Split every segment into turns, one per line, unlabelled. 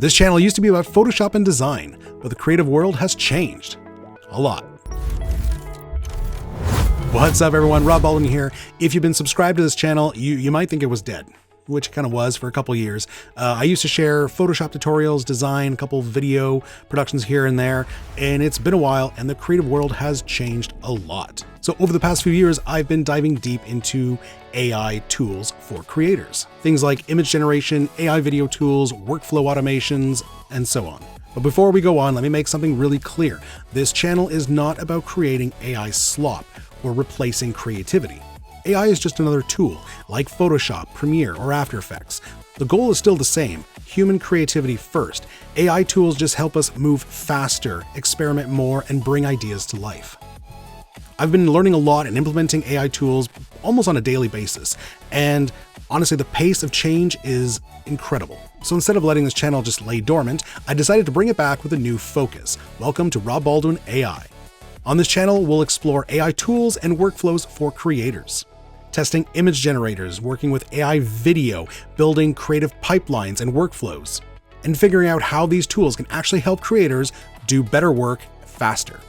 This channel used to be about Photoshop and design, but the creative world has changed a lot. What's up everyone, Rob Baldwin here. If you've been subscribed to this channel, you might think it was dead, which it kind of was for a couple years. I used to share Photoshop tutorials, design, a couple video productions here and there, and it's been a while and the creative world has changed a lot. So over the past few years, I've been diving deep into AI tools for creators. Things like image generation, AI video tools, workflow automations, and so on. But before we go on, let me make something really clear. This channel is not about creating AI slop or replacing creativity. AI is just another tool, like Photoshop, Premiere, or After Effects. The goal is still the same, human creativity first. AI tools just help us move faster, experiment more, and bring ideas to life. I've been learning a lot and implementing AI tools almost on a daily basis, and honestly, the pace of change is incredible. So instead of letting this channel just lay dormant, I decided to bring it back with a new focus. Welcome to Rob Baldwin AI. On this channel, we'll explore AI tools and workflows for creators, testing image generators, working with AI video, building creative pipelines and workflows, and figuring out how these tools can actually help creators do better work faster.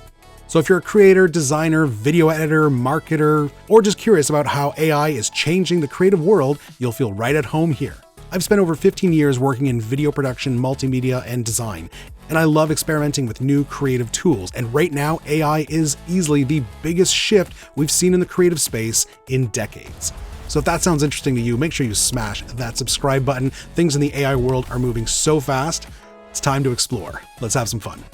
So if you're a creator, designer, video editor, marketer, or just curious about how AI is changing the creative world, you'll feel right at home here. I've spent over 15 years working in video production, multimedia, and design, and I love experimenting with new creative tools. And right now, AI is easily the biggest shift we've seen in the creative space in decades. So if that sounds interesting to you, make sure you smash that subscribe button. Things in the AI world are moving so fast, it's time to explore. Let's have some fun.